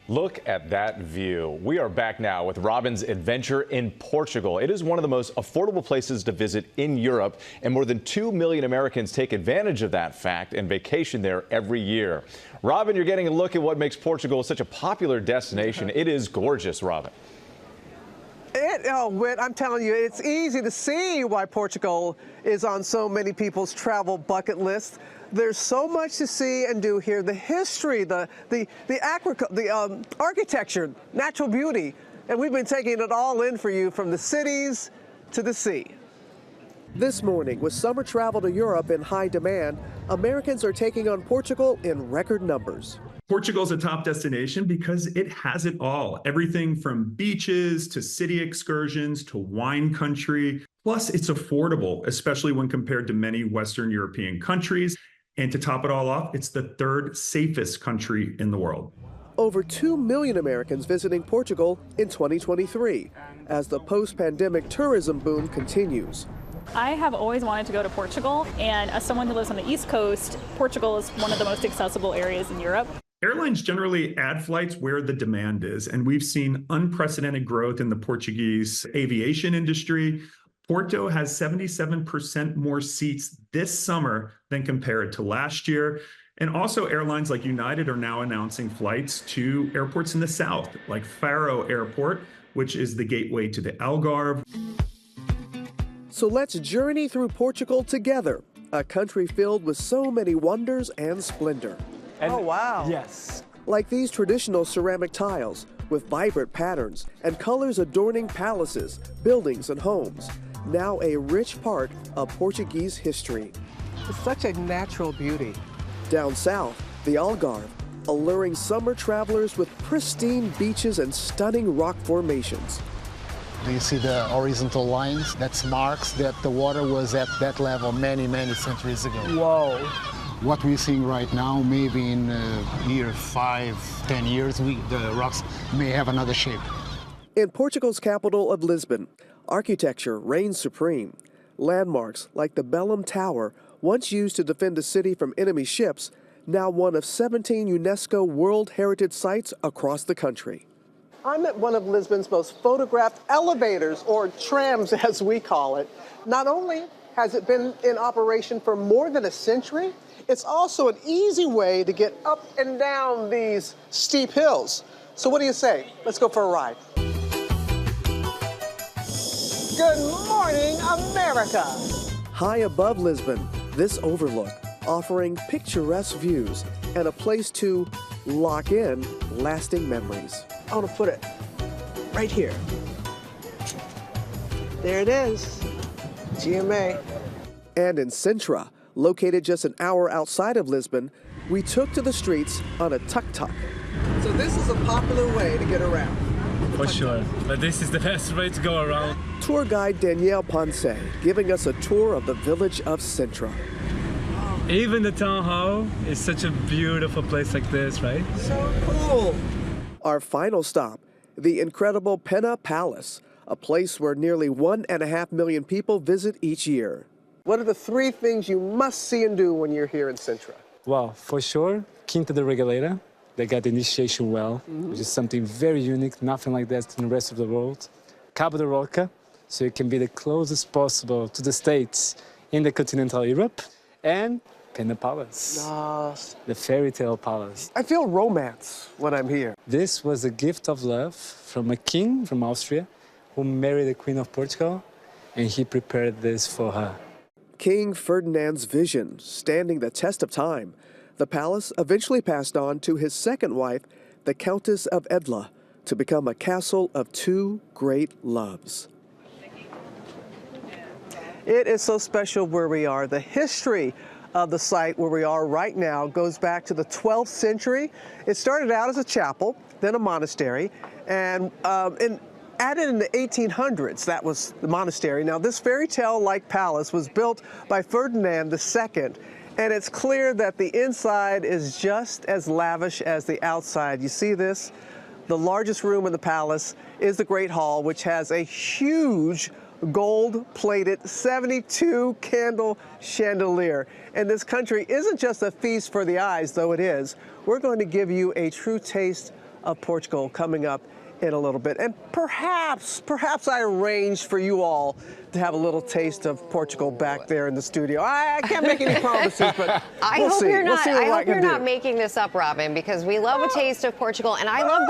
Look at that view. We are back now with Robin's adventure in Portugal. It is one of the most affordable places to visit in Europe, and more than 2 million Americans take advantage of that fact and vacation there every year. Robin, you're getting a look at what makes Portugal such a popular destination. It is gorgeous, Robin. Whit, I'm telling you, it's easy to see why Portugal is on so many people's travel bucket lists. There's so much to see and do here. The history, the architecture, natural beauty, and we've been taking it all in for you from the cities to the sea. This morning, with summer travel to Europe in high demand, Americans are taking on Portugal in record numbers. Portugal's a top destination because it has it all. Everything from beaches to city excursions to wine country. Plus, it's affordable, especially when compared to many Western European countries. And to top it all off, it's the third safest country in the world. Over 2 million Americans visiting Portugal in 2023 as the post-pandemic tourism boom continues. I have always wanted to go to Portugal, and as someone who lives on the East Coast, Portugal is one of the most accessible areas in Europe. Airlines generally add flights where the demand is, and we've seen unprecedented growth in the Portuguese aviation industry. Porto has 77% more seats this summer than compared to last year. And also airlines like United are now announcing flights to airports in the south, like Faro Airport, which is the gateway to the Algarve. So let's journey through Portugal together, a country filled with so many wonders and splendor. Oh, wow. Yes. Like these traditional ceramic tiles with vibrant patterns and colors adorning palaces, buildings, and homes. Now a rich part of Portuguese history. It's such a natural beauty. Down south, the Algarve, alluring summer travelers with pristine beaches and stunning rock formations. Do you see the horizontal lines? That marks that the water was at that level many, many centuries ago. Whoa. What we're seeing right now, maybe in year 5, 10 years, the rocks may have another shape. In Portugal's capital of Lisbon, architecture reigns supreme. Landmarks like the Belém Tower, once used to defend the city from enemy ships, now one of 17 UNESCO World Heritage Sites across the country. I'm at one of Lisbon's most photographed elevators, or trams as we call it. Not only has it been in operation for more than a century, it's also an easy way to get up and down these steep hills. So what do you say? Let's go for a ride. Good morning, America! High above Lisbon, this overlook offering picturesque views and a place to lock in lasting memories. I want to put it right here. There it is, GMA. And in Sintra, located just an hour outside of Lisbon, we took to the streets on a tuk-tuk. So this is a popular way to get around. For sure, but this is the best way to go around. Tour guide Danielle Ponce giving us a tour of the village of Sintra. Even the town hall is such a beautiful place like this, right? So cool. Our final stop, the incredible Pena Palace, a place where nearly 1.5 million people visit each year. What are the 3 things you must see and do when you're here in Sintra? Well, for sure, Quinta da Regaleira. They got the initiation well, which is something very unique, nothing like that in the rest of the world. Cabo da Roca, so it can be the closest possible to the States in the continental Europe. And Pena Palace, the fairy tale palace. I feel romance when I'm here. This was a gift of love from a king from Austria who married the Queen of Portugal, and he prepared this for her. King Ferdinand's vision standing the test of time. The palace eventually passed on to his second wife, the Countess of Edla, to become a castle of 2 great loves. It is so special where we are. The history of the site where we are right now goes back to the 12th century. It started out as a chapel, then a monastery, and added in the 1800s, that was the monastery. Now, this fairy tale-like palace was built by Ferdinand II, and it's clear that the inside is just as lavish as the outside. You see this? The largest room in the palace is the Great Hall, which has a huge gold-plated 72-candle chandelier. And this country isn't just a feast for the eyes, though it is. We're going to give you a true taste of Portugal coming up in a little bit. And perhaps I arranged for you all to have a little taste of Portugal back there in the studio. I can't make any promises, but I we'll hope see. you're We'll not. see what I I hope can you're not do. making this up, Robin, because we love a taste of Portugal, and I love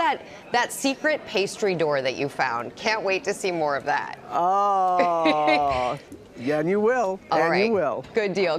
that secret pastry door that you found. Can't wait to see more of that. Oh, yeah, and you will. All right. You will. Good deal.